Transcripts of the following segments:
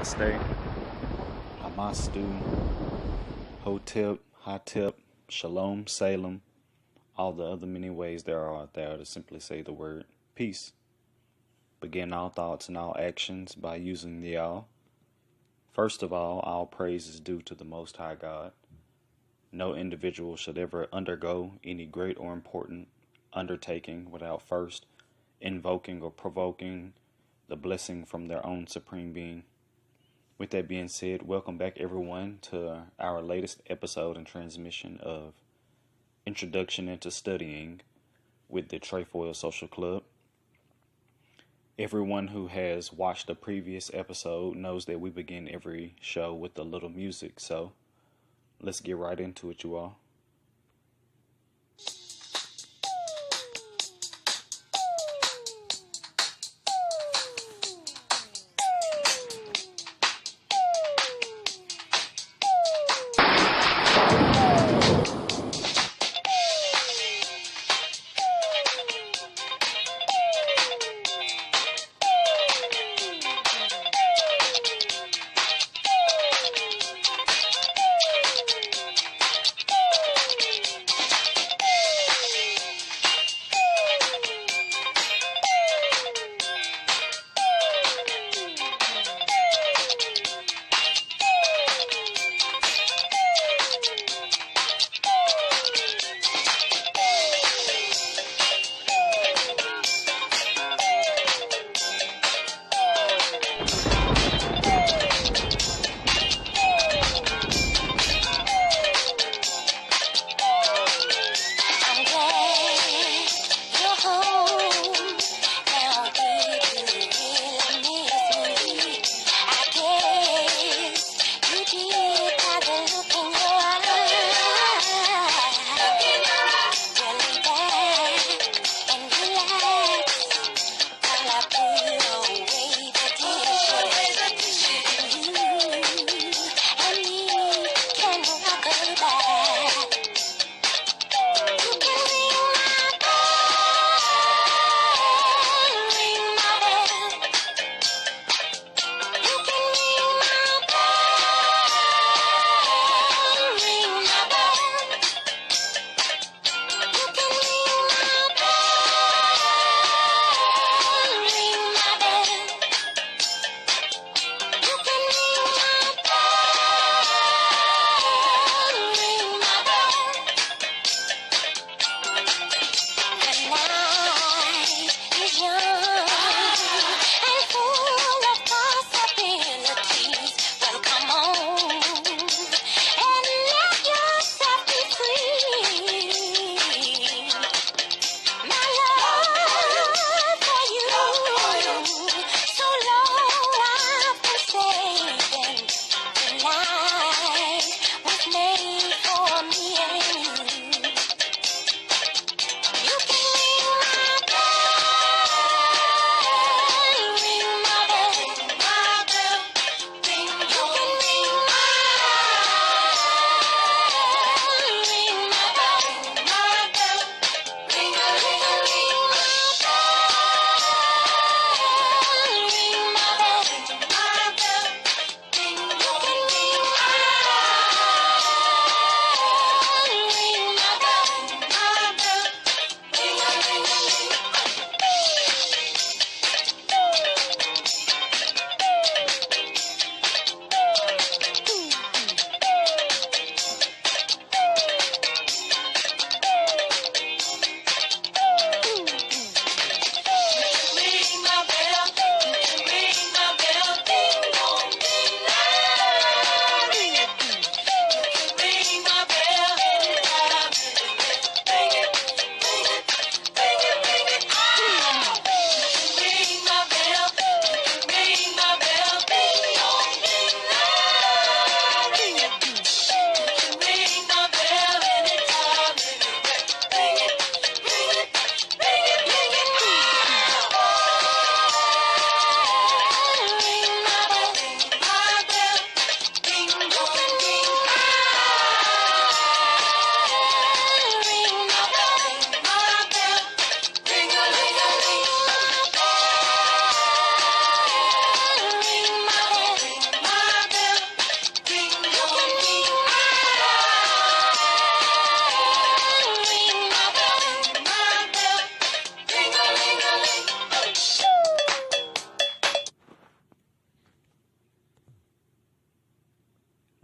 Namaste, Hamastu, Hotep, Hatep, Shalom, Salem, all the other many ways there are out there to simply say the word peace. Begin all thoughts and all actions by using the all. First of all praise is due to the Most High God. No individual should ever undergo any great or important undertaking without first invoking or provoking the blessing from their own Supreme Being. With that being said, welcome back everyone to our latest episode and transmission of Introduction into Studying with the Trefoil Social Club. Everyone who has watched the previous episode knows that we begin every show with a little music, so let's get right into it, you all.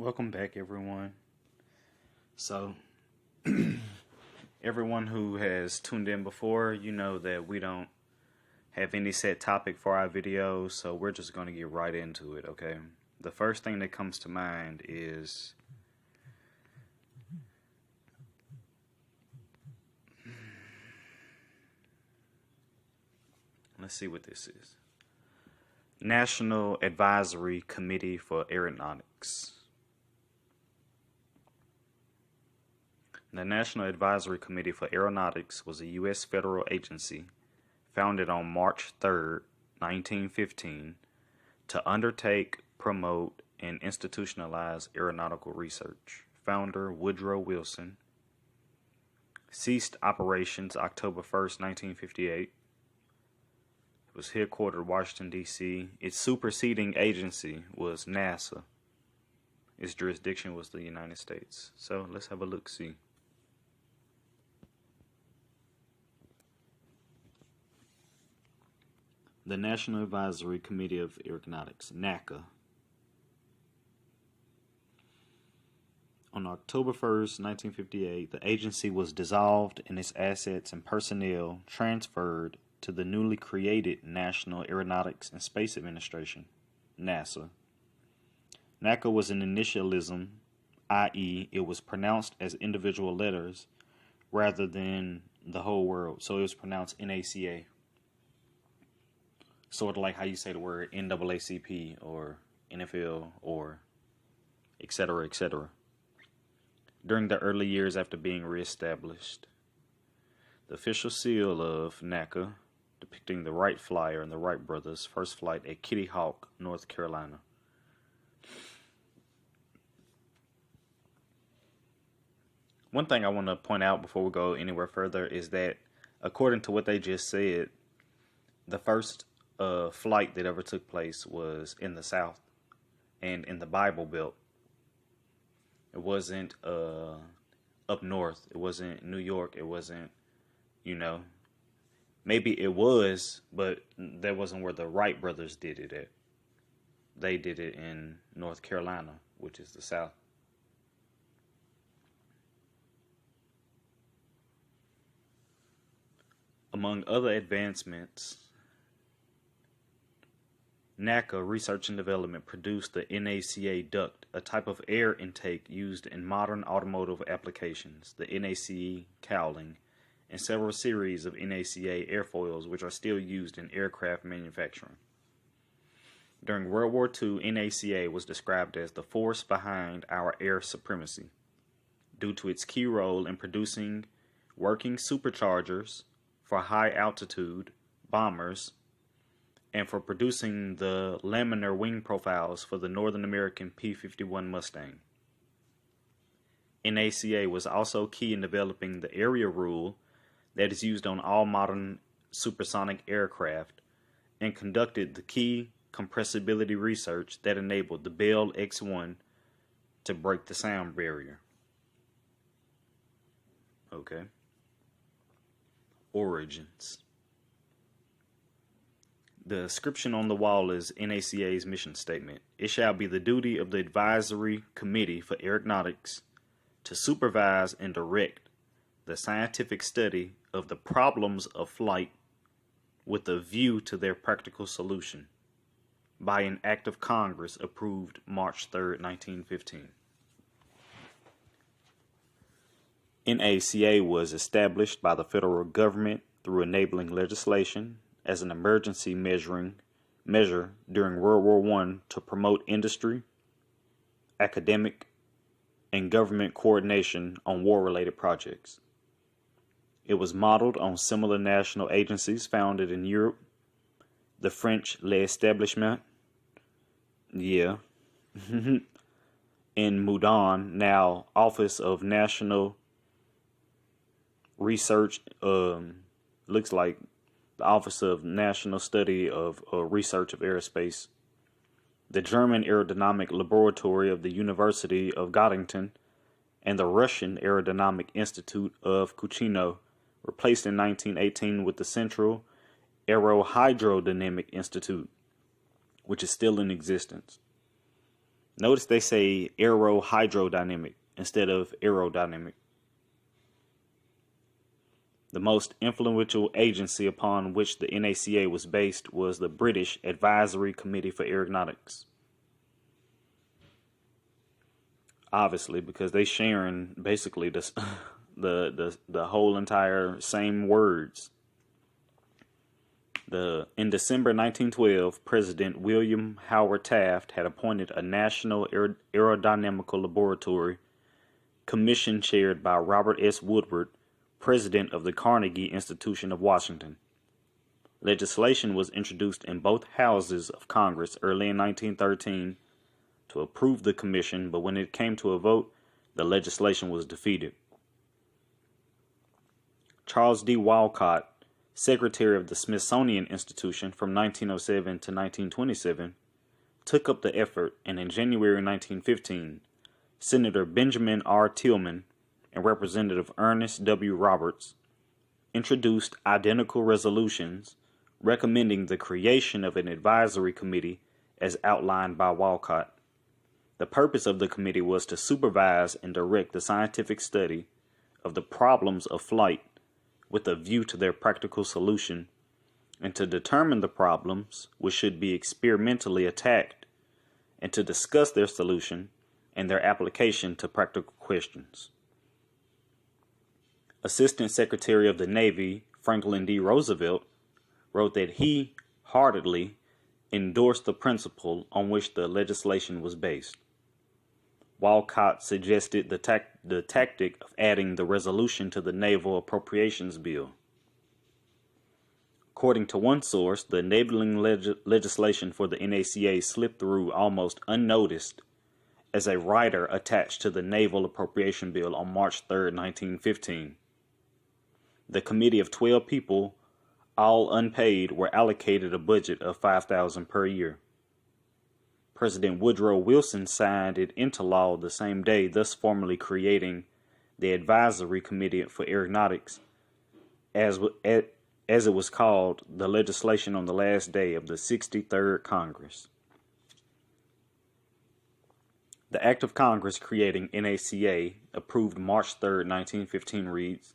Welcome back, everyone. So, everyone who has tuned in before, you know that we don't have any set topic for our videos, so we're just going to get right into it, okay? The first thing that comes to mind is let's see what this is. National Advisory Committee for Aeronautics. The National Advisory Committee for Aeronautics was a U.S. federal agency founded on March 3, 1915, to undertake, promote, and institutionalize aeronautical research. Founder Woodrow Wilson. Ceased operations October 1st, 1958. It was headquartered Washington, D.C. Its superseding agency was NASA. Its jurisdiction was the United States. So let's have a look-see. The National Advisory Committee of Aeronautics, NACA. On October 1st, 1958, the agency was dissolved and its assets and personnel transferred to the newly created National Aeronautics and Space Administration, NASA. NACA was an initialism, i.e., it was pronounced as individual letters rather than the whole word, so it was pronounced NACA. Sort of like how you say the word NAACP or NFL or etc., etc. During the early years after being reestablished, the official seal of NACA, depicting the Wright Flyer and the Wright brothers' first flight at Kitty Hawk, North Carolina. One thing I want to point out before we go anywhere further is that, according to what they just said, the first flight that ever took place was in the South and in the Bible Belt. It wasn't up north. It wasn't New York. It wasn't, maybe it was, but that wasn't where the Wright brothers did it at. They did it in North Carolina, which is the South. Among other advancements, NACA Research and Development produced the NACA duct, a type of air intake used in modern automotive applications, the NACE cowling, and several series of NACA airfoils which are still used in aircraft manufacturing. During World War II, NACA was described as the force behind our air supremacy, due to its key role in producing working superchargers for high-altitude bombers and for producing the laminar wing profiles for the Northern American P-51 Mustang. NACA was also key in developing the area rule that is used on all modern supersonic aircraft and conducted the key compressibility research that enabled the Bell X-1 to break the sound barrier. Okay. Origins. The inscription on the wall is NACA's mission statement. It shall be the duty of the Advisory Committee for Aeronautics to supervise and direct the scientific study of the problems of flight with a view to their practical solution, by an act of Congress approved March 3, 1915. NACA was established by the federal government through enabling legislation as an emergency measure during World War I to promote industry, academic, and government coordination on war-related projects. It was modeled on similar national agencies founded in Europe, the French L'Establishment, in Moudon, now Office of National Research, looks like the Office of National Study of Research of Aerospace, the German Aerodynamic Laboratory of the University of Göttingen, and the Russian Aerodynamic Institute of Kuchino, replaced in 1918 with the Central Aerohydrodynamic Institute, which is still in existence. Notice they say aerohydrodynamic instead of aerodynamic. The most influential agency upon which the NACA was based was the British Advisory Committee for Aeronautics. Obviously, because they sharing basically this, the whole entire same words. In December 1912, President William Howard Taft had appointed a National Aerodynamical Laboratory commission chaired by Robert S. Woodward, president of the Carnegie Institution of Washington. Legislation was introduced in both houses of Congress early in 1913 to approve the commission, but when it came to a vote, the legislation was defeated. Charles D. Walcott, secretary of the Smithsonian Institution from 1907 to 1927, took up the effort, and in January 1915, Senator Benjamin R. Tillman and Representative Ernest W. Roberts introduced identical resolutions recommending the creation of an advisory committee as outlined by Walcott. The purpose of the committee was to supervise and direct the scientific study of the problems of flight with a view to their practical solution, and to determine the problems which should be experimentally attacked, and to discuss their solution and their application to practical questions. Assistant Secretary of the Navy Franklin D. Roosevelt wrote that he heartily endorsed the principle on which the legislation was based. Walcott suggested the tactic of adding the resolution to the Naval Appropriations Bill. According to one source, the enabling legislation for the NACA slipped through almost unnoticed as a rider attached to the Naval Appropriation Bill on March 3, 1915. The committee of 12 people, all unpaid, were allocated a budget of $5,000 per year. President Woodrow Wilson signed it into law the same day, thus formally creating the Advisory Committee for Aeronautics, as it was called, the legislation on the last day of the 63rd Congress. The Act of Congress creating NACA, approved March 3, 1915, reads,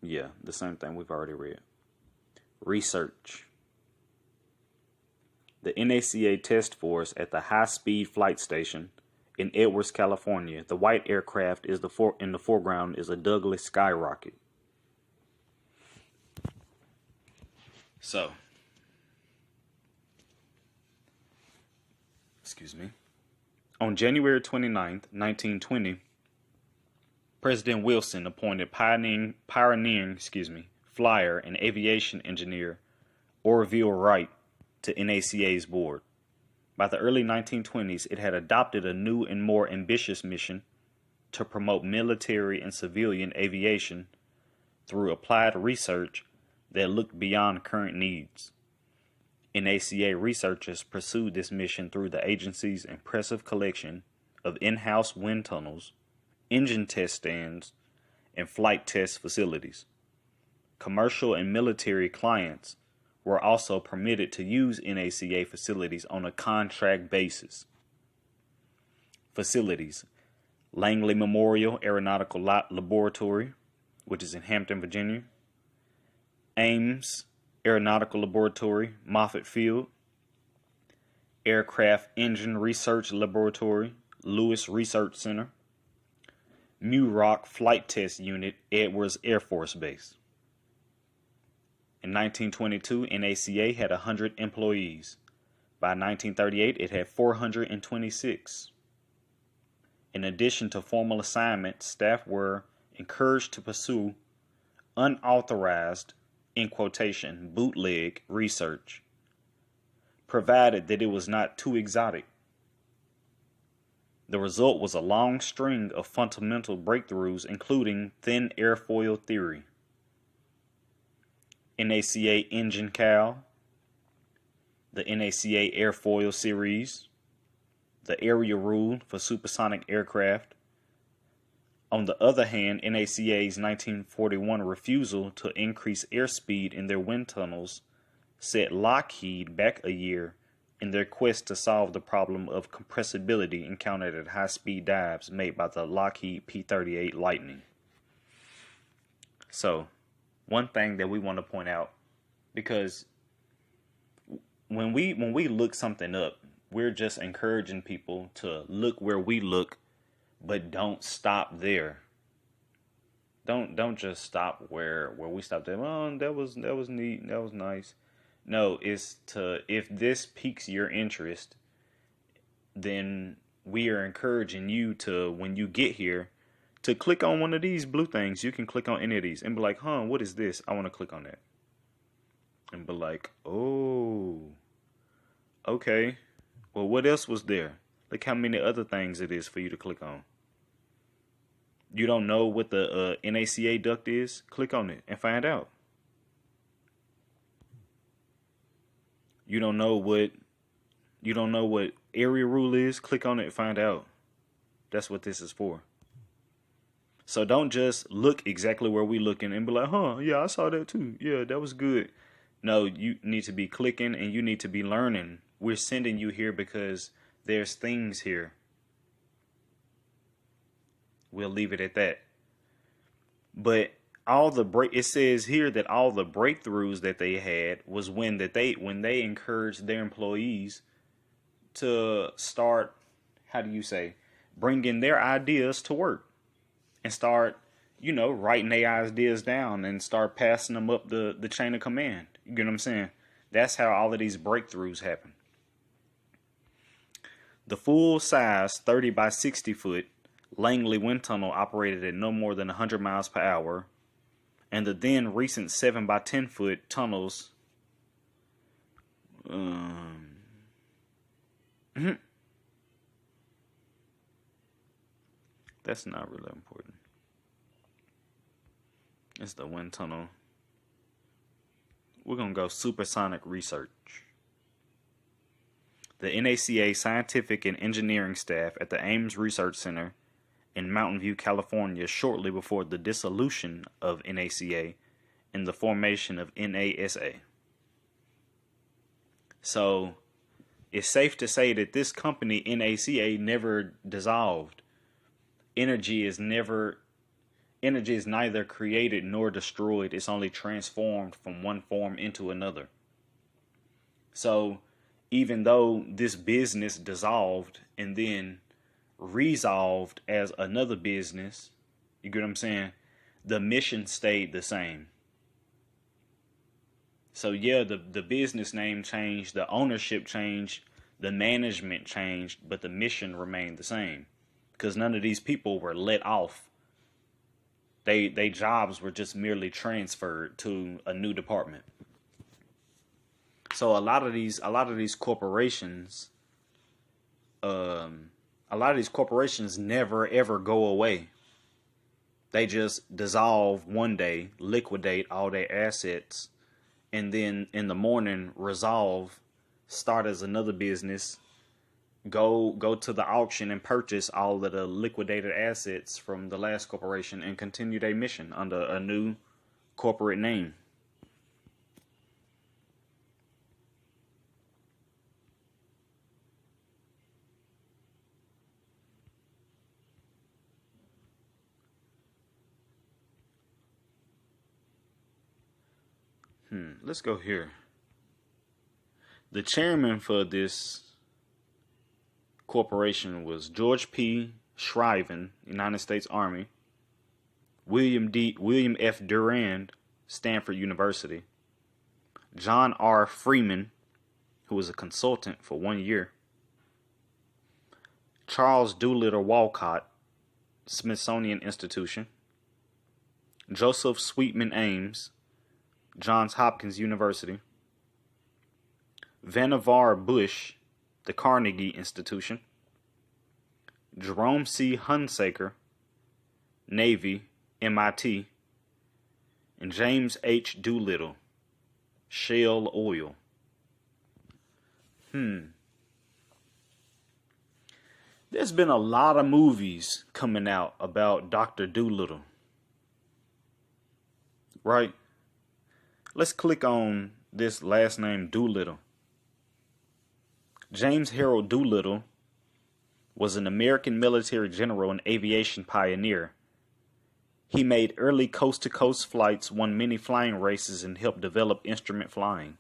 the same thing we've already read. Research. The NACA test force at the high-speed flight station in Edwards, California. The white aircraft is in the foreground is a Douglas skyrocket. So, on January 29th, 1920, President Wilson appointed pioneering flyer and aviation engineer Orville Wright to NACA's board. By the early 1920s, it had adopted a new and more ambitious mission to promote military and civilian aviation through applied research that looked beyond current needs. NACA researchers pursued this mission through the agency's impressive collection of in-house wind tunnels, engine test stands, and flight test facilities. Commercial and military clients were also permitted to use NACA facilities on a contract basis. Facilities: Langley Memorial Aeronautical Laboratory, which is in Hampton, Virginia; Ames Aeronautical Laboratory, Moffett Field; Aircraft Engine Research Laboratory, Lewis Research Center; Muroc Flight Test Unit, Edwards Air Force Base. In 1922, NACA had 100 employees. By 1938, it had 426. In addition to formal assignments, staff were encouraged to pursue unauthorized, in quotation, bootleg research, provided that it was not too exotic. The result was a long string of fundamental breakthroughs, including thin airfoil theory, NACA engine cowl, the NACA airfoil series, the area rule for supersonic aircraft. On the other hand, NACA's 1941 refusal to increase airspeed in their wind tunnels set Lockheed back a year in their quest to solve the problem of compressibility encountered at high-speed dives made by the Lockheed P-38 Lightning. So, one thing that we want to point out, because when we look something up, we're just encouraging people to look where we look, but don't stop there. Don't just stop where we stopped there. Oh, that was neat. That was nice. No, it's to, if this piques your interest, then we are encouraging you to, when you get here, to click on one of these blue things. You can click on any of these and be like, huh, what is this? I want to click on that. And be like, oh, okay. Well, what else was there? Look how many other things it is for you to click on. You don't know what the NACA duct is? Click on it and find out. You don't know what area rule is? Click on it and find out. That's what this is for. So don't just look exactly where we looking and be like, huh, yeah, I saw that too. Yeah, that was good. No, you need to be clicking and you need to be learning. We're sending you here because there's things here. We'll leave it at that. But it says here that all the breakthroughs that they had was when they encouraged their employees to start, bringing their ideas to work and start, writing their ideas down and start passing them up the chain of command. You get what I'm saying? That's how all of these breakthroughs happen. The full-size 30 by 60 foot Langley wind tunnel operated at no more than 100 miles per hour, and the then recent 7 by 10 foot tunnels that's not really important. It's the wind tunnel. We're going to go supersonic research. The NACA scientific and engineering staff at the Ames Research Center in Mountain View, California, shortly before the dissolution of NACA and the formation of NASA. So, it's safe to say that this company, NACA, never dissolved. Energy is neither created nor destroyed. It's only transformed from one form into another. So, even though this business dissolved and then resolved as another business, you get what I'm saying? The mission stayed the same. So yeah, the business name changed, the ownership changed, the management changed, but the mission remained the same. Because none of these people were let off. They jobs were just merely transferred to a new department. So a lot of these corporations, never ever go away. They just dissolve one day, liquidate all their assets, and then in the morning resolve, start as another business, go to the auction and purchase all of the liquidated assets from the last corporation and continue their mission under a new corporate name. Let's go here. The chairman for this corporation was George P. Shriven, United States Army, William F. Durand, Stanford University, John R. Freeman, who was a consultant for 1 year, Charles Doolittle Walcott, Smithsonian Institution, Joseph Sweetman Ames, Johns Hopkins University, Vannevar Bush, the Carnegie Institution, Jerome C. Hunsaker, Navy, MIT, and James H. Doolittle, Shell Oil. There's been a lot of movies coming out about Dr. Doolittle. Right? Let's click on this last name Doolittle. James Harold Doolittle was an American military general and aviation pioneer. He made early coast-to-coast flights, won many flying races, and helped develop instrument flying.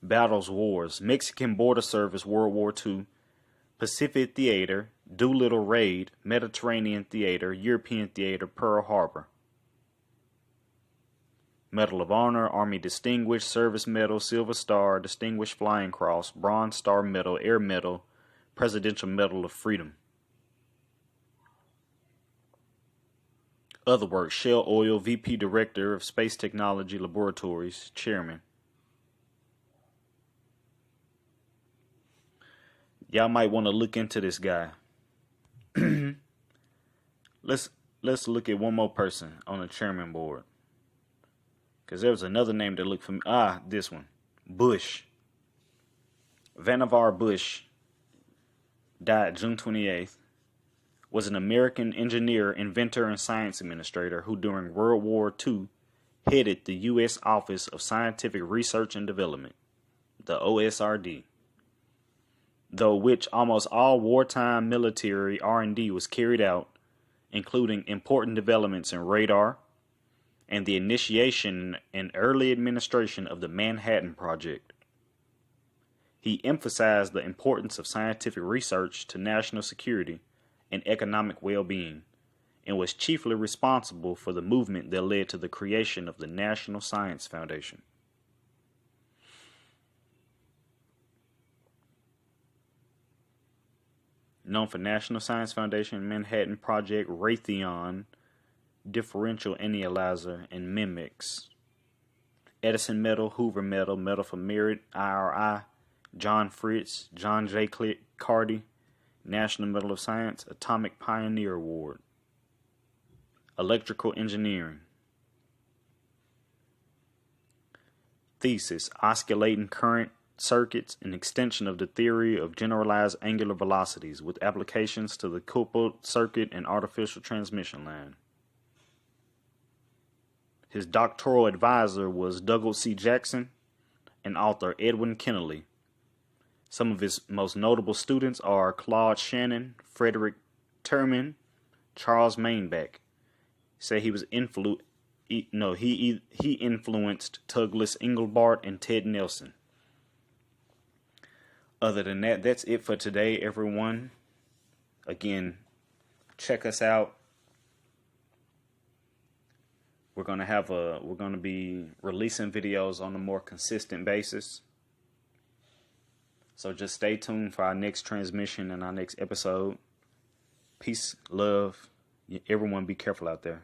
Battles, wars: Mexican border service, World War II, Pacific Theater, Doolittle Raid, Mediterranean Theater, European Theater, Pearl Harbor. Medal of Honor, Army Distinguished, Service Medal, Silver Star, Distinguished Flying Cross, Bronze Star Medal, Air Medal, Presidential Medal of Freedom. Other work: Shell Oil, VP Director of Space Technology Laboratories, Chairman. Y'all might want to look into this guy. Let's look at one more person on the chairman board. Because there was another name that looked familiar. This one. Bush. Vannevar Bush died June 28th. Was an American engineer, inventor, and science administrator who during World War II headed the U.S. Office of Scientific Research and Development, the OSRD, though which almost all wartime military R&D was carried out, including important developments in radar and the initiation and early administration of the Manhattan Project. He emphasized the importance of scientific research to national security and economic well-being, and was chiefly responsible for the movement that led to the creation of the National Science Foundation. Known for National Science Foundation, Manhattan Project, Raytheon, Differential Analyzer, and Mimics. Edison Medal, Hoover Medal, Medal for Merit, IRI, John Fritz, John J. Carty, National Medal of Science, Atomic Pioneer Award. Electrical Engineering. Thesis: Oscillating current circuits, an extension of the theory of generalized angular velocities with applications to the coupled circuit and artificial transmission line. His doctoral advisor was Douglas C. Jackson and author Edwin Kennelly. Some of his most notable students are Claude Shannon, Frederick Terman, Charles Mainbach. Say he was he influenced Douglas Engelbart and Ted Nelson. Other than that, that's it for today, everyone. Again, check us out. We're gonna be releasing videos on a more consistent basis. So just stay tuned for our next transmission and our next episode. Peace, love. Everyone be careful out there.